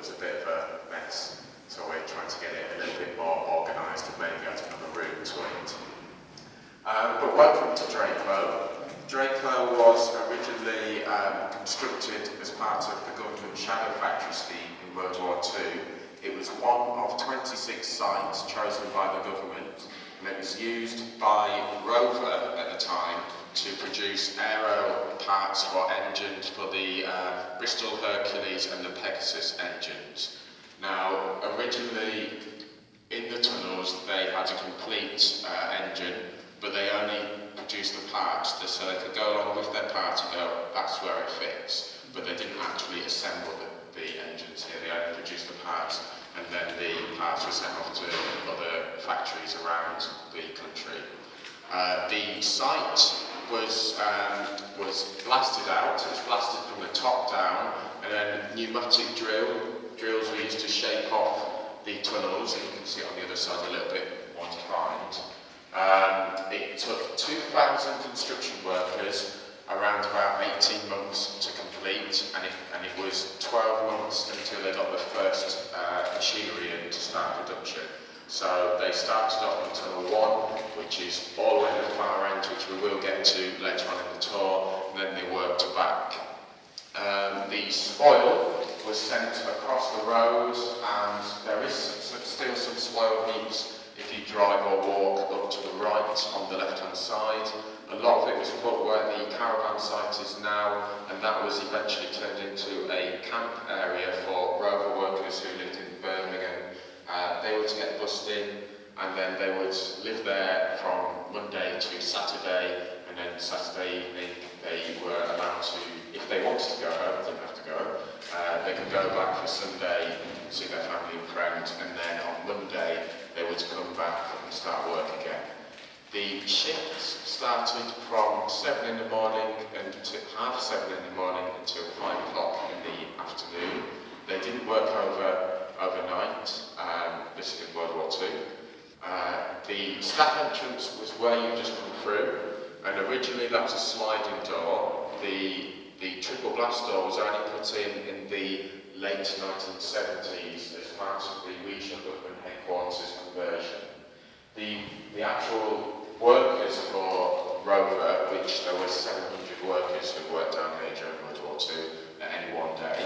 was a bit of a mess. So we're trying to get it a little bit more organised and maybe add another room to it. But welcome to Drakelow. Drakelow was originally constructed as part of the government shadow factory scheme in World War II. It was one of 26 sites chosen by the government, and it was used by Rover at the time to produce aero parts for engines for the Bristol Hercules and the Pegasus engines. Now, originally in the tunnels they had a complete engine, but they only produced the parts, so they could go along with their part and go, that's where it fits. But they didn't actually assemble the engines here, they only produced the parts, and then the parts were sent off to other factories around the country. The site was blasted out. It was blasted from the top down, and then pneumatic drills were used to shape off the tunnels. You can see it on the other side a little bit more defined. It took 2,000 construction workers around about 18 months to complete, and it was 12 months until they got the first machinery in to start production. So they started off in Tunnel 1, which is all the way to the far end, which we will get to later on in the tour, and then they worked back. The spoil was sent across the road, and there is still some spoil heaps if you drive or walk up to the right on the left-hand side. A lot of it was put where the caravan site is now, and that was eventually turned into a camp area for Rover workers who lived in Birmingham. They were to get bussed in, and then they would live there from Monday to Saturday, and then Saturday evening they were allowed to, if they wanted to go home, they didn't have to go, they could go back for Sunday, see their family and friends, and then on Monday they were to come back and start work again. The shifts started from 7 in the morning until 7:30 in the morning until 5 o'clock in the afternoon. They didn't work overnight. This is in World War II. The staff entrance was where you just come through, and originally that was a sliding door. The triple blast door was only put in the late 1970s as part of the regional government headquarters conversion. The actual workers for Rover, which there were 700 workers who worked down here during World War II at any one day,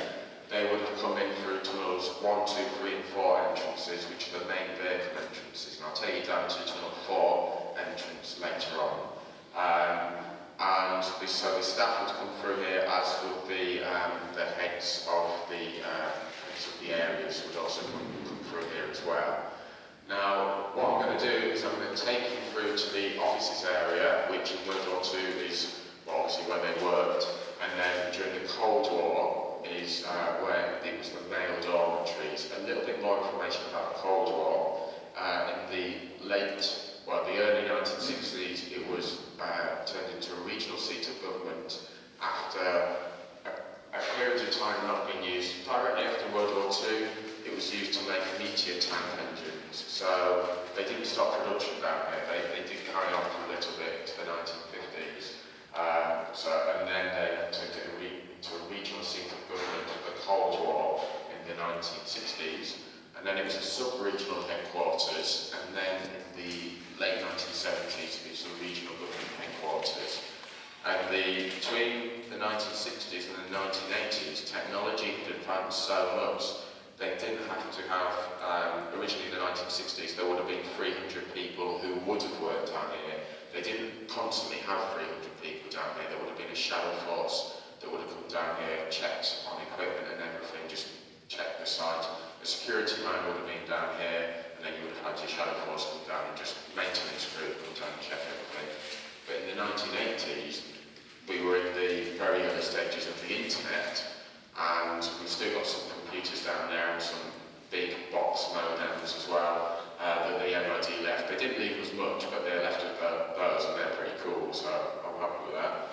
they would have come in through tunnels 1, 2, 3 and 4 entrances, which are the main vehicle entrances. And I'll take you down to tunnel 4 entrance later on. So the staff would come through here, as would the heads of the areas would also come through here as well. Now, what I'm going to do is I'm going to take you through to the offices area, which in World War II is obviously where they worked, and then during the Cold War is where it was the male dormitories. A little bit more information about the Cold War. In the early 1960s, it was turned into a regional seat of government after a period of time not being used. Directly after World War II, it was used to make Meteor tank engines. So they didn't stop production down here. They did carry on for a little bit to the 1950s. And then they turned it into a regional seat of government of the Cold War in the 1960s. And then it was a sub-regional headquarters, and then in the late 1970s it was a regional government headquarters. And between the 1960s and the 1980s, technology had advanced so much they didn't have to have, originally in the 1960s there would have been 300 people who would have worked down here. They didn't constantly have 300 people down here. There would have been a shadow force that would have come down here, checked on equipment and everything, just checked the site. A security man would have been down here, and then you would have had your shadow force come down and just maintenance crew come down and check everything. But in the 1980s, we were in the very early stages of the internet, and we've still got some computers down there and some big box modems as well that the MOD left. They didn't leave us much, but they left us those, and they're pretty cool, so I'm happy with that.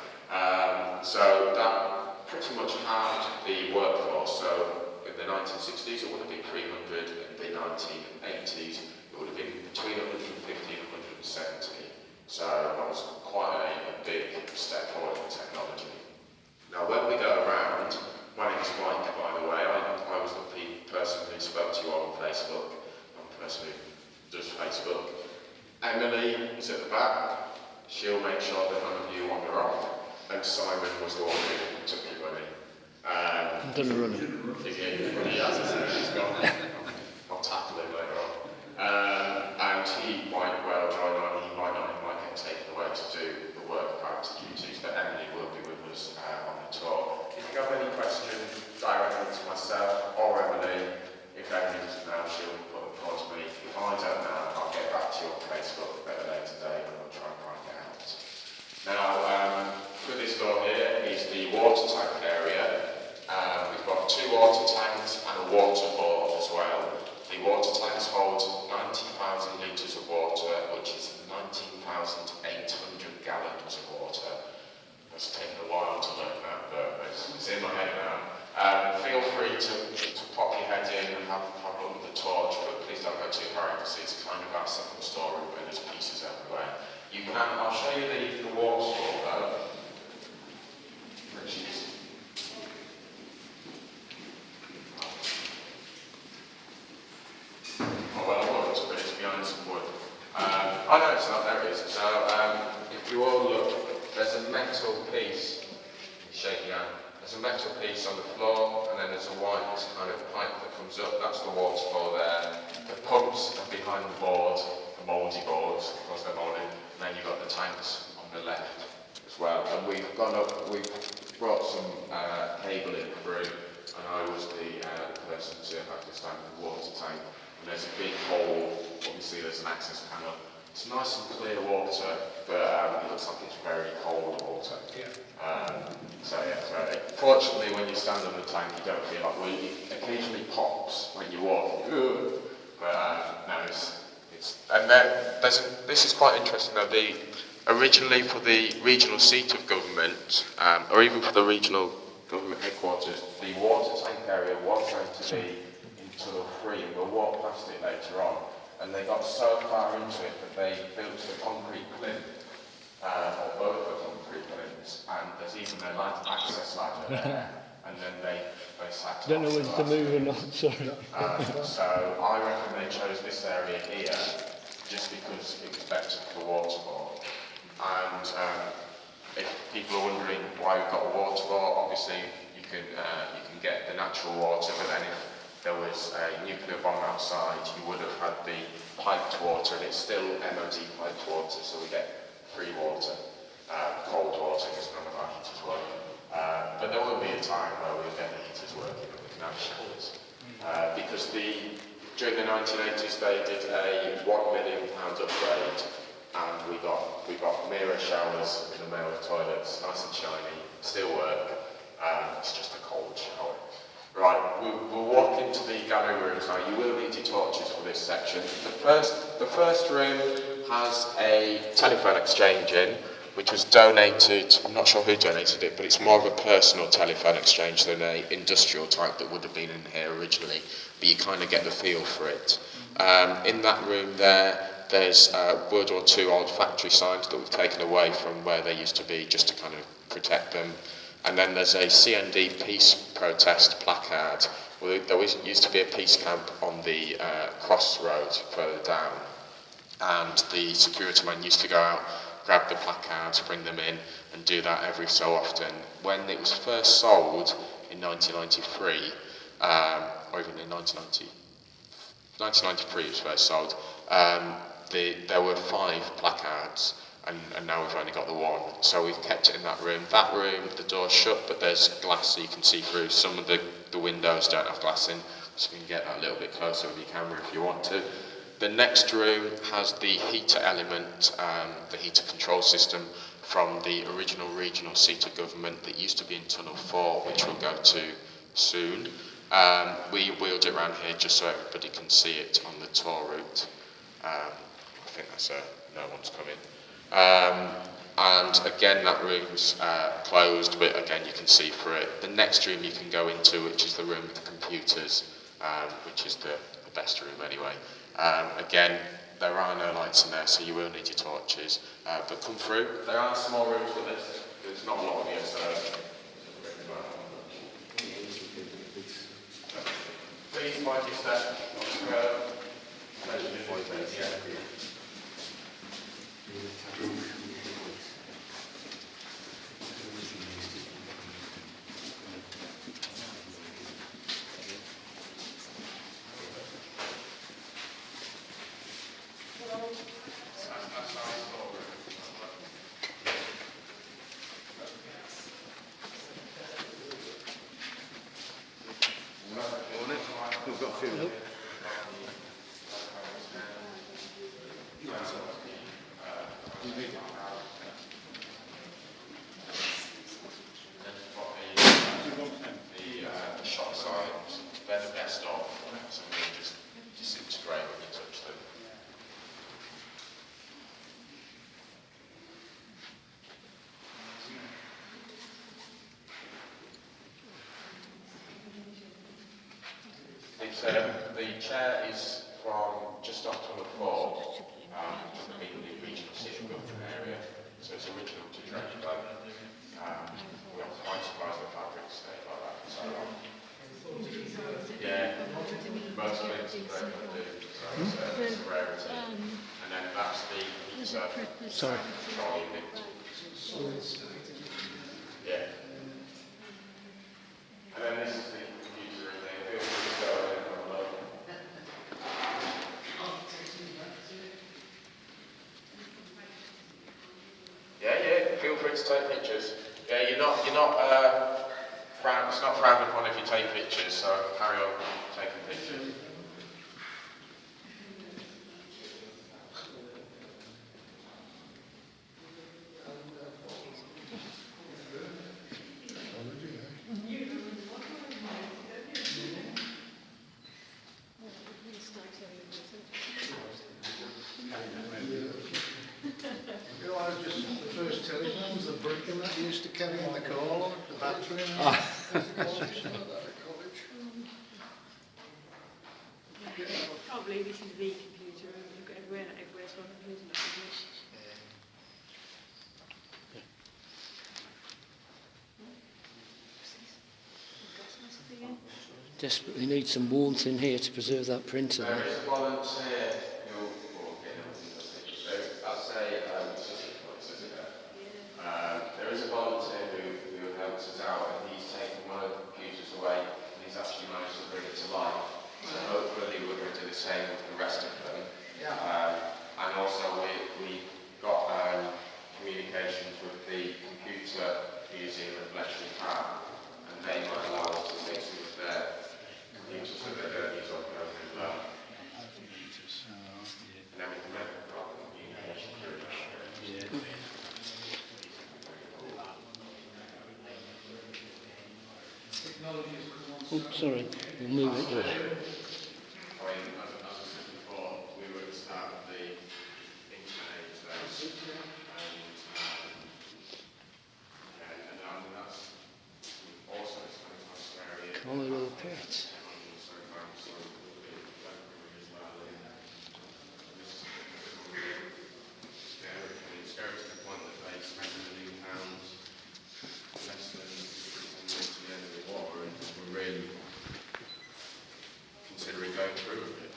So that pretty much halved the workforce. So in the 1960s, it would have been 300. In the 1980s, it would have been between 150 and 170. So that was quite a big step forward in technology. Now, when we go around, my name is Mike, by the way. I was the Simon was the one who took your money. I'm going to run it. He has, isn't he? He's gone. I'll tackle him later on. And he might well join on, he might not, he might get taken away to do the work character duties, but Emily will be with us on the tour. If you have any questions directly to myself or Emily, if Emily doesn't know, she'll put them towards me. If I don't know, I'll get back to you on Facebook at a later date and we'll try and find it out. Now, for this door here is the water tank area. We've got 2 water tanks and a waterfall as well. The water tanks hold 90,000 litres of water, which is 19,800 gallons of water. It's taken a while to learn that, but it's in my head now. Feel free to pop your head in and have a look at the torch, but please don't go too far because it's kind of outside the storeroom and there's pieces everywhere. You can, I'll show you the waterfall though, which is oh no, it's not, there it is. So, if you all look, there's a metal piece, shaking out, there's a metal piece on the floor, and then there's a white kind of pipe that comes up, that's the waterfall there. The pumps are behind the board, the mouldy boards, because they're mouldy, and then you've got the tanks on the left as well. And we've gone up, we've brought some cabling through, and I was the person to have to stand in the water tank. And there's a big hole, obviously there's an access panel. It's nice and clear water, but it looks like it's very cold water. Yeah. So fortunately when you stand on the tank you don't feel like, well, it occasionally pops when you walk. But no, and then this is quite interesting though, originally for the regional seat of government, or even for the regional government headquarters, the water tank area was going to be in Tunnel 3, and we'll walk past it later on. And they got so far into it that they built a concrete plinth, or both the concrete plinths, and there's even a access ladder there. And then they sat. Don't know whether to move or not, sorry. So I reckon they chose this area here just because it was better for the waterfall. And if people are wondering why we've got a waterfall, obviously you can get the natural water, but then if there was a nuclear bomb outside, you would have had the piped water, and it's still MOD piped water, so we get free water, cold water, because none of our heaters work. But there will be a time where we'll get the heaters working and we can have showers. Because during the 1980s they did a £1 million upgrade, and we got mirror showers in the male toilets, nice and shiny, still work. It's just a cold shower. Right, we'll walk into the gallery rooms now. You will need your torches for this section. The first room has a telephone exchange in, which was donated. I'm not sure who donated it, but it's more of a personal telephone exchange than an industrial type that would have been in here originally. But you kind of get the feel for it. In that room there's 1 or 2 old factory signs that we've taken away from where they used to be, just to kind of protect them. And then there's a CND peace protest placard. Well, there used to be a peace camp on the crossroads further down, and the security man used to go out, grab the placards, bring them in, and do that every so often. When it was first sold in 1993, or even in 1993 it was first sold, there were 5 placards. And now we've only got the 1, so we've kept it in that room. That room, the door's shut, but there's glass so you can see through. Some of the windows don't have glass in, so you can get that a little bit closer with your camera if you want to. The next room has the heater element, the heater control system from the original regional seat of government that used to be in Tunnel 4, which we'll go to soon. We wheeled it around here just so everybody can see it on the tour route. I think that's no one's coming. And again, that room's closed, but again you can see through it. The next room you can go into, which is the room with the computers, which is the best room anyway. Again, there are no lights in there, so you will need your torches. But come through. There are small rooms, but there's not a lot of here, so please mind your step. the chair is from just off Tunnel 4, to the Peabody Regional City Government area. So it's original to Drakelow. We're quite surprised the fabrics stay like that for so long. Yeah, most things that Drakelow do, so it's a rarity. And then that's the Sorry. trolley unit. Yeah. And then this is the computer in there. Feel free to go in and have a look. Yeah, feel free to take pictures. Yeah, you're not it's not frowned upon if you take pictures, so carry on taking pictures. You know, I was just the first telephones, the brick and that you used to carry in the car, the battery and Ah. college. Can't believe this is the computer. You've got everywhere's got a computer. Desperately need some warmth in here to preserve that printer. There is a volunteer who will get there is a volunteer who helps us out, and he's taken one of the computers away, and he's actually managed to bring it to life. So hopefully we're going to do the same with the rest of them. Yeah. And also we got communications with the Computer Museum at Bletchley Park, and they might allow us to fix some of their computers that they don't use on home as well. And then we can make a proper communication through that. Oh, sorry. We'll move it there. I mean, as I said before, we were at the start of the internet age days, and that's also it's very Come on, little pet. Scary to the point that they spent £1 million less than the end of the war, and we're really considering going through with it.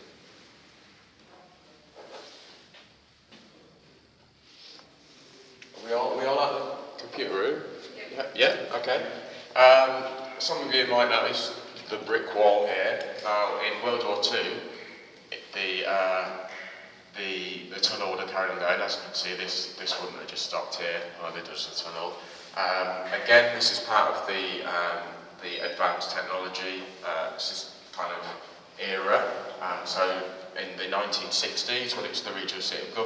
Are we all at the computer room? Yeah, okay. Some of you might notice the brick wall here. Now, in World War II, the tunnel would have carried on going. As you can see, this wouldn't have just stopped here, only just the tunnel. Again, this is part of the advanced technology kind of era. So in the 1960s, when it was the regional city of government,